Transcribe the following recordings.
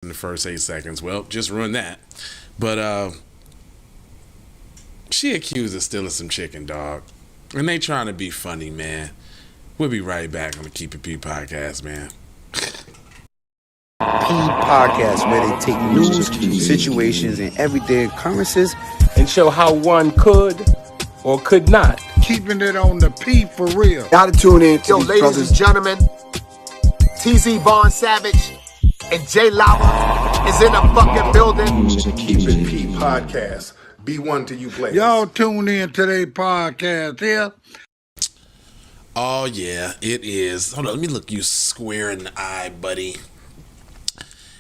in the first 8 seconds. Well, just ruined that. But she accused of stealing some chicken, dog. And they trying to be funny, man. We'll be right back on the Keep It P podcast, man. P podcast, where they take news, situations, and everyday occurrences and show how one could or could not. Keeping it on the P for real. Gotta tune in to Yo, these ladies brothers. and gentlemen, TZ Von Savage and Jay Lauer is in the fucking building. Keep It P podcast. Be one to you players. Y'all tune in to their podcast here. Oh, yeah, it is. Hold on, let me look you square in the eye, buddy.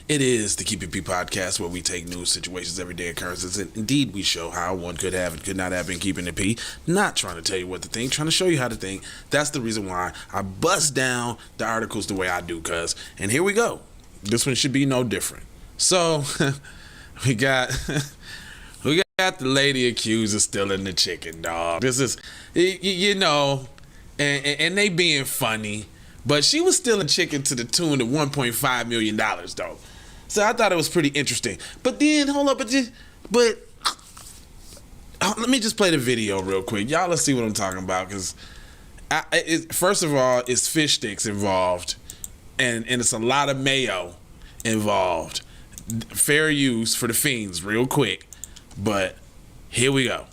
It is the Keep It P podcast, where we take news, situations, everyday occurrences, and indeed we show how one could have and could not have been keeping it P. Not trying to tell you what to think, trying to show you how to think. That's the reason why I bust down the articles the way I do, cuz. And here we go. This one should be no different. So, we got the lady accused of stealing the chicken, dog. This is, you know, and they being funny, but she was stealing chicken to the tune of $1.5 million, though. So I thought it was pretty interesting. But then, hold up, let me just play the video real quick. Y'all, let's see what I'm talking about, because first of all, it's fish sticks involved, and it's a lot of mayo involved. Fair use for the fiends, real quick. But here we go.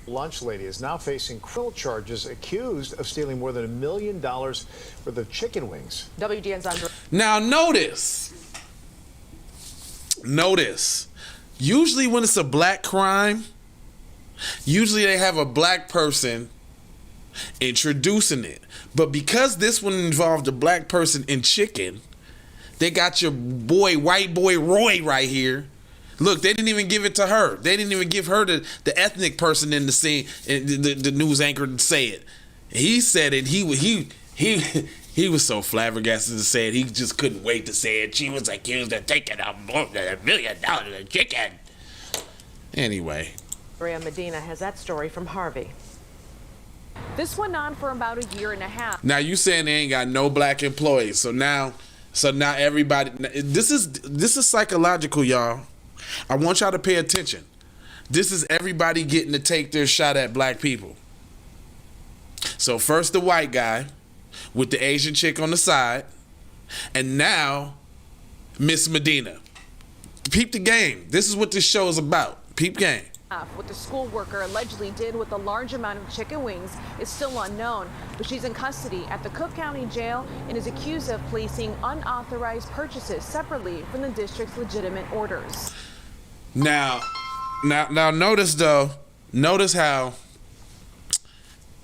Lunch lady is now facing criminal charges, accused of stealing more than $1 million worth of chicken wings. WGN's under. Now notice, usually when it's a black crime, usually they have a black person introducing it. But because this one involved a black person in chicken, they got your boy, white boy Roy right here. Look, they didn't even give it to her. They didn't even give her the ethnic person in the scene, the news anchor to say it. He said it. He was so flabbergasted to say it. He just couldn't wait to say it. She was accused of taking more than $1 million of chicken. Anyway. Maria Medina has that story from Harvey. This went on for about a year and a half. Now you saying they ain't got no black employees. So now everybody. This is psychological, y'all. I want y'all to pay attention. This is everybody getting to take their shot at black people. So first the white guy with the Asian chick on the side, and now Miss Medina. Peep the game. This is what this show is about. Peep game. What the school worker allegedly did with a large amount of chicken wings is still unknown, but she's in custody at the Cook County Jail and is accused of placing unauthorized purchases separately from the district's legitimate orders. Now notice though, notice how,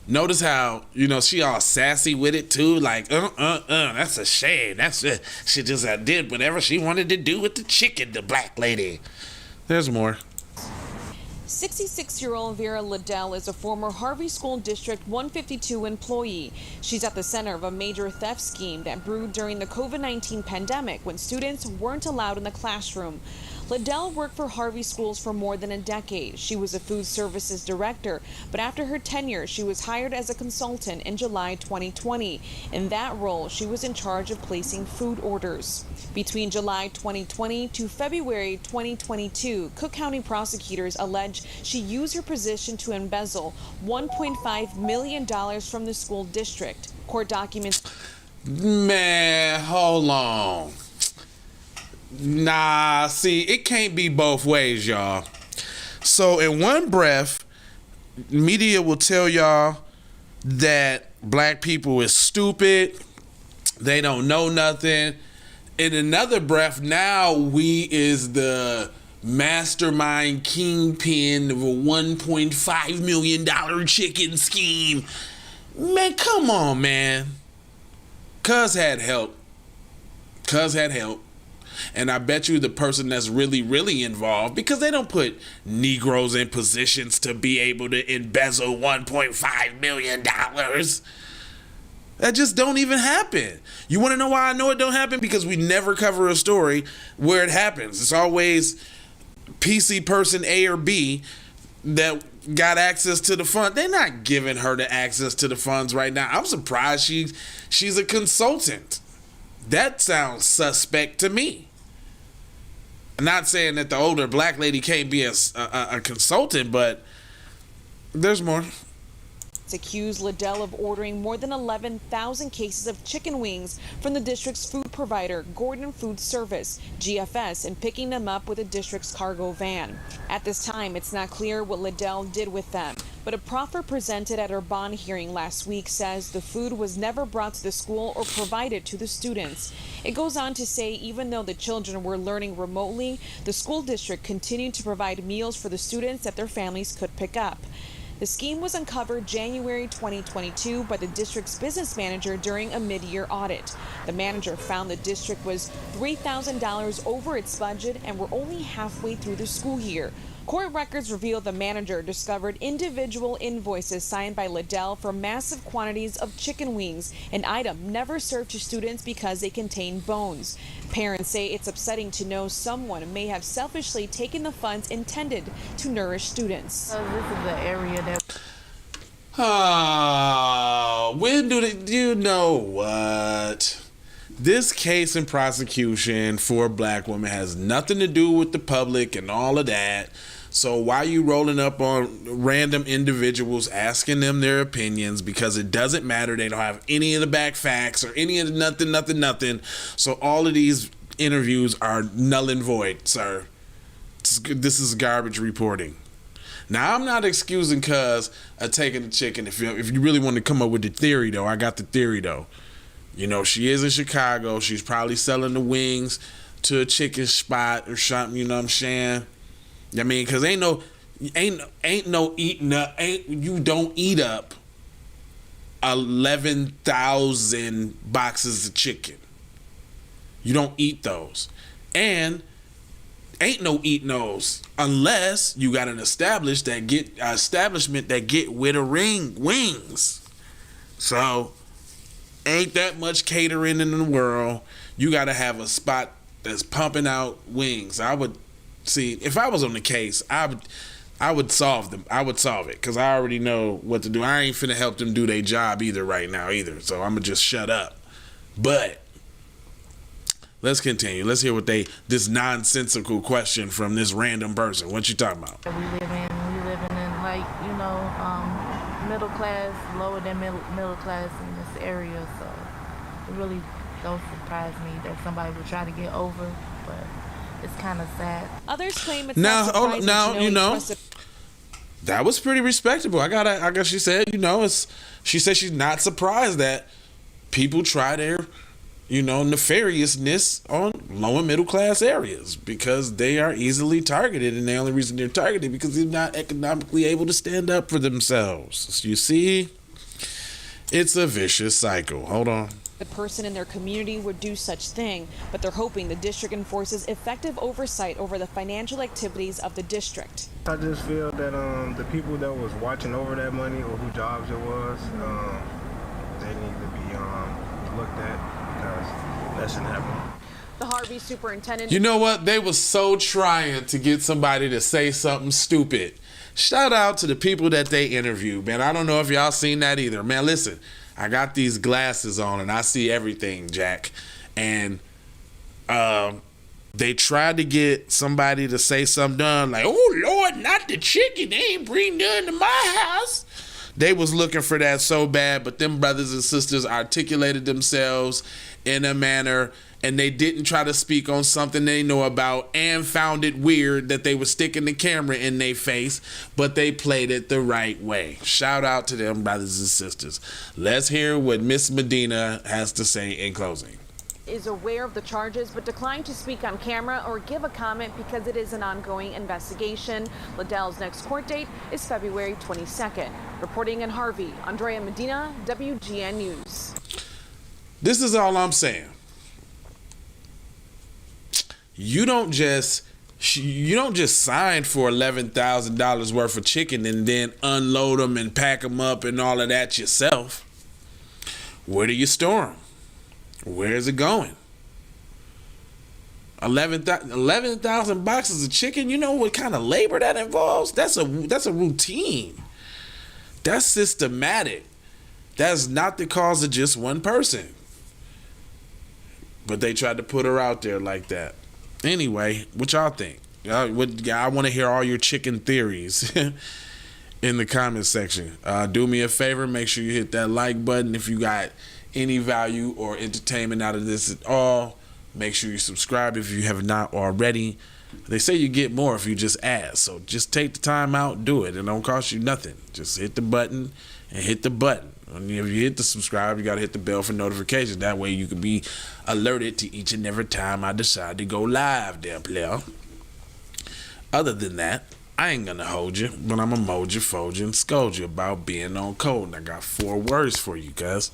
you know, she all sassy with it too, like, that's a shame. She just did whatever she wanted to do with the chicken, the black lady. There's more. 66-year-old Vera Liddell is a former Harvey School District 152 employee. She's at the center of a major theft scheme that brewed during the COVID-19 pandemic when students weren't allowed in the classroom. Liddell worked for Harvey Schools for more than a decade. She was a food services director, but after her tenure, she was hired as a consultant in July 2020. In that role, she was in charge of placing food orders. Between July 2020 to February 2022, Cook County prosecutors allege she used her position to embezzle $1.5 million from the school district. Court documents. Man, hold on. Nah, see, it can't be both ways, y'all. So in one breath, media will tell y'all that black people is stupid, they don't know nothing. In another breath, now we is the mastermind kingpin of a $1.5 million chicken scheme. Man, come on, man. Cuz had help. And I bet you the person that's really, really involved, because they don't put Negroes in positions to be able to embezzle $1.5 million. That just don't even happen. You want to know why I know it don't happen? Because we never cover a story where it happens. It's always PC person A or B that got access to the fund. They're not giving her the access to the funds right now. I'm surprised she's a consultant. That sounds suspect to me. I'm not saying that the older black lady can't be a consultant, but there's more. Accused Liddell of ordering more than 11,000 cases of chicken wings from the district's food provider, Gordon Food Service, GFS, and picking them up with the district's cargo van. At this time, it's not clear what Liddell did with them, but a proffer presented at her bond hearing last week says the food was never brought to the school or provided to the students. It goes on to say even though the children were learning remotely, the school district continued to provide meals for the students that their families could pick up. The scheme was uncovered January 2022 by the district's business manager during a mid-year audit. The manager found the district was $3,000 over its budget and were only halfway through the school year. Court records reveal the manager discovered individual invoices signed by Liddell for massive quantities of chicken wings, an item never served to students because they contain bones. Parents say it's upsetting to know someone may have selfishly taken the funds intended to nourish students. This is the area that... Oh, when do they, you know what? This case and prosecution for a black woman has nothing to do with the public and all of that. So why are you rolling up on random individuals, asking them their opinions, because it doesn't matter. They don't have any of the back facts or any of the nothing. So all of these interviews are null and void, sir. This is garbage reporting. Now, I'm not excusing cuz of taking the chicken. If you really want to come up with the theory, though, I got the theory, though. You know, she is in Chicago. She's probably selling the wings to a chicken spot or something, you know what I'm saying? I mean, cause you don't eat up 11,000 boxes of chicken. You don't eat those. And ain't no eating those unless you got an establishment that get with a wings. So ain't that much catering in the world. You got to have a spot that's pumping out wings. I would see if I was on the case, I would solve them. I would solve it because I already know what to do. I ain't finna help them do their job either right now either. So I'm gonna just shut up. But let's continue. Let's hear what this nonsensical question from this random person. What you talking about? We living in like, middle class, lower than middle class in this area. So it really don't surprise me that somebody would try to get over, but it's kind of sad. Others claim it's not surprising to know that was pretty respectable. I guess she said, she said she's not surprised that people try their, nefariousness on low and middle class areas because they are easily targeted, and the only reason they're targeted because they're not economically able to stand up for themselves. You see, it's a vicious cycle. Hold on. The person in their community would do such thing, but they're hoping the district enforces effective oversight over the financial activities of the district. I just feel that the people that was watching over that money or whose jobs it was, they need to be looked at because that shouldn't happen. The Harvey superintendent... You know what? They was so trying to get somebody to say something stupid. Shout out to the people that they interviewed, man. I don't know if y'all seen that either. Man, listen. I got these glasses on and I see everything, Jack. And they tried to get somebody to say something dumb like, "Oh Lord, not the chicken. They ain't bring none to my house." They was looking for that so bad, but them brothers and sisters articulated themselves in a manner, and they didn't try to speak on something they know about and found it weird that they were sticking the camera in their face, but they played it the right way. Shout out to them brothers and sisters. Let's hear what Miss Medina has to say in closing. Is aware of the charges but declined to speak on camera or give a comment because it is an ongoing investigation. Liddell's next court date is February 22nd. Reporting in Harvey, Andrea Medina, WGN News. This is all I'm saying. You don't just sign for $11,000 worth of chicken and then unload them and pack them up and all of that yourself. Where do you store them? Where is it going? 11,000 boxes of chicken. You know what kind of labor that involves? That's a routine. That's systematic. That's not the cause of just one person. But they tried to put her out there like that. Anyway, what y'all think? I want to hear all your chicken theories in the comment section. Do me a favor, make sure you hit that like button. If you got any value or entertainment out of this at all, make sure you subscribe if you have not already. They say you get more if you just ask, so just take the time out, do it. It don't cost you nothing. Just hit the button and hit the button. And if you hit the subscribe, you got to hit the bell for notifications. That way you can be alerted to each and every time I decide to go live there, player. Other than that, I ain't gonna hold you, but I'm gonna mold you, fold you, and scold you about being on code. And I got 4 words for you guys.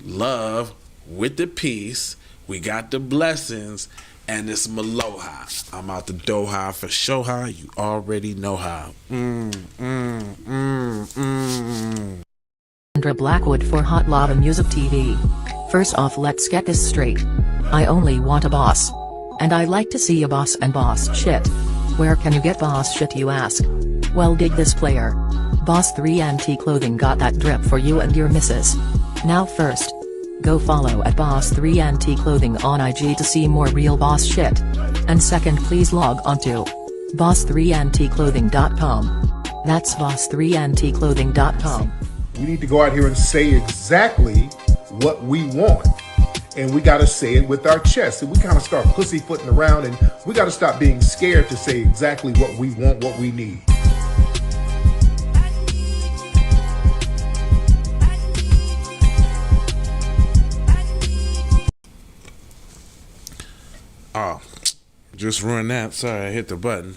Love with the peace, we got the blessings, and it's Maloha. I'm out the Doha for Shoha. You already know how. Sandra Blackwood for Hot Lava Music TV. First off, let's get this straight. I only want a boss. And I like to see a boss and boss shit. Where can you get boss shit, you ask? Well, dig this, player. Boss 3 Anti Clothing got that drip for you and your missus. Now first, go follow at Boss 3 Anti Clothing on IG to see more real boss shit. And second, please log on to boss3anticlothing.com. That's boss3anticlothing.com. We need to go out here and say exactly what we want. And we got to say it with our chest. And we kind of start pussyfooting around, and we got to stop being scared to say exactly what we want, what we need. Oh, just ruined that. Sorry, I hit the button.